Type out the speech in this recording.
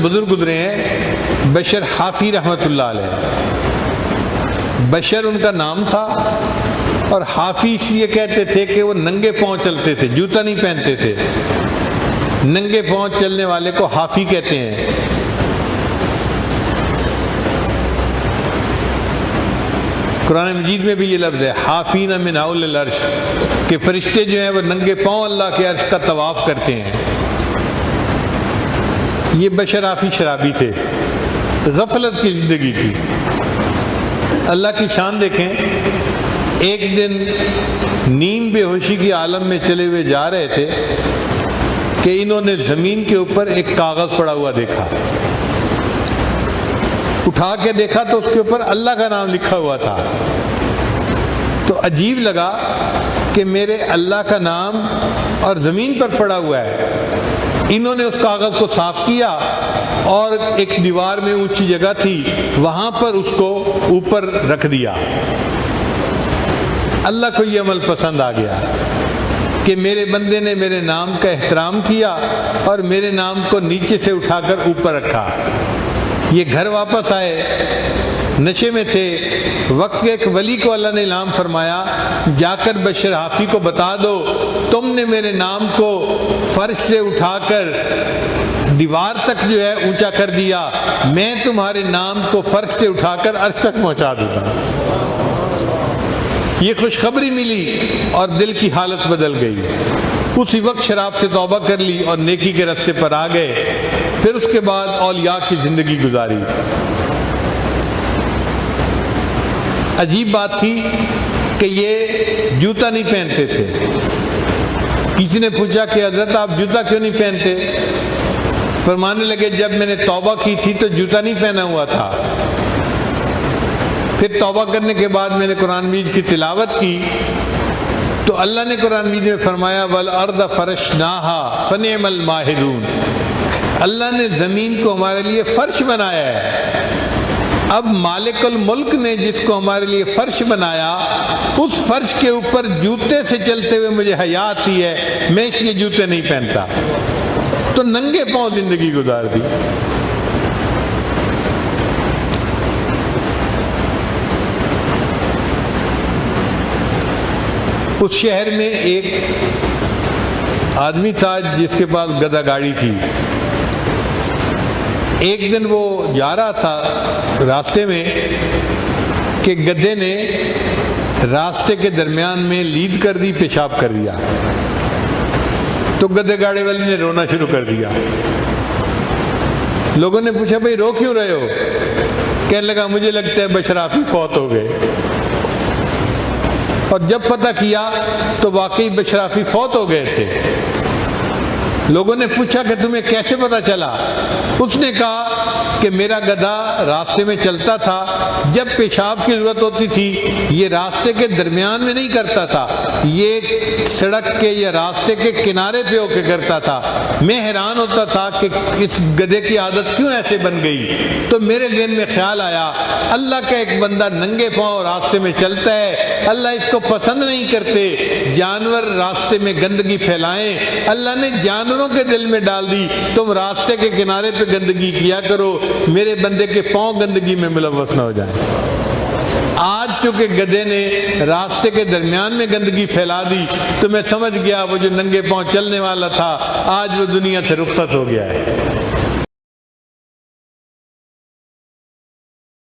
بزرگ گزرے ہیں بشر حافی رحمۃ اللہ علیہ. بشر ان کا نام تھا اور حافی اس لیے کہتے تھے کہ وہ ننگے پاؤں چلتے تھے, جوتا نہیں پہنتے تھے. ننگے پاؤں چلنے والے کو حافی کہتے ہیں. قرآن مجید میں بھی یہ لفظ ہے حافین من حول العرش, کہ فرشتے جو ہیں وہ ننگے پاؤں اللہ کے عرش کا طواف کرتے ہیں. یہ بشر حافی شرابی تھے, غفلت کی زندگی تھی. اللہ کی شان دیکھیں, ایک دن نیند بے ہوشی کی عالم میں چلے ہوئے جا رہے تھے کہ انہوں نے زمین کے اوپر ایک کاغذ پڑا ہوا دیکھا. اٹھا کے دیکھا تو اس کے اوپر اللہ کا نام لکھا ہوا تھا. تو عجیب لگا کہ میرے اللہ کا نام اور زمین پر پڑا ہوا ہے. انہوں نے اس کاغذ کو صاف کیا اور ایک دیوار میں اونچی جگہ تھی وہاں پر اس کو اوپر رکھ دیا. اللہ کو یہ عمل پسند آ گیا کہ میرے بندے نے میرے نام کا احترام کیا اور میرے نام کو نیچے سے اٹھا کر اوپر رکھا. یہ گھر واپس آئے, نشے میں تھے. وقت کے ایک ولی کو اللہ نے اعلان فرمایا جا کر بشر حافی کو بتا دو تم نے میرے نام کو فرش سے اٹھا کر دیوار تک جو ہے اونچا کر دیا, میں تمہارے نام کو فرش سے اٹھا کر عرش تک پہنچا دوں گا. یہ خوشخبری ملی اور دل کی حالت بدل گئی. اسی وقت شراب سے توبہ کر لی اور نیکی کے راستے پر آ گئے. پھر اس کے بعد اولیاء کی زندگی گزاری. عجیب بات تھی کہ یہ جوتا نہیں پہنتے تھے. کسی نے پوچھا کہ حضرت آپ جوتا کیوں نہیں پہنتے؟ فرمانے لگے جب میں نے توبہ کی تھی تو جوتا نہیں پہنا ہوا تھا. پھر توبہ کرنے کے بعد میں نے قرآن مجید کی تلاوت کی تو اللہ نے قرآن مجید میں فرمایا وَالْأَرْضَ فَرَشْنَاهَا فَنِعْمَ الْمَاهِدُونَ, اللہ نے زمین کو ہمارے لیے فرش بنایا ہے. اب مالک الملک نے جس کو ہمارے لیے فرش بنایا اس فرش کے اوپر جوتے سے چلتے ہوئے مجھے حیا آتی ہے, میں اس لیے جوتے نہیں پہنتا. تو ننگے پاؤں زندگی گزار دی. اس شہر میں ایک آدمی تھا جس کے پاس گدھا گاڑی تھی. ایک دن وہ جا رہا تھا راستے میں کہ گدھے نے راستے کے درمیان میں لید کر دی, پیشاب کر دیا. تو گدھے گاڑی والے نے رونا شروع کر دیا. لوگوں نے پوچھا بھائی رو کیوں رہے ہو؟ کہنے لگا مجھے لگتا ہے بشر حافی فوت ہو گئے. اور جب پتہ کیا تو واقعی بشر حافی فوت ہو گئے تھے. لوگوں نے پوچھا کہ تمہیں کیسے پتہ چلا؟ اس نے کہا کہ میرا گدھا راستے میں چلتا تھا, جب پیشاب کی ضرورت ہوتی تھی یہ راستے کے درمیان میں نہیں کرتا تھا, یہ سڑک کے یا راستے کے کنارے پہ ہو کے کرتا تھا. میں حیران ہوتا تھا کہ اس گدھے کی عادت کیوں ایسے بن گئی. تو میرے ذہن میں خیال آیا اللہ کا ایک بندہ ننگے پاؤں راستے میں چلتا ہے, اللہ اس کو پسند نہیں کرتے جانور راستے میں گندگی پھیلائیں. اللہ نے جانوروں کے دل میں ڈال دی تم راستے کے کنارے پہ گندگی کیا کرو, میرے بندے کے پاؤں گندگی میں ملوث نہ ہو جائیں. آج چونکہ گدھے نے راستے کے درمیان میں گندگی پھیلا دی تو میں سمجھ گیا وہ جو ننگے پاؤں چلنے والا تھا آج وہ دنیا سے رخصت ہو گیا ہے.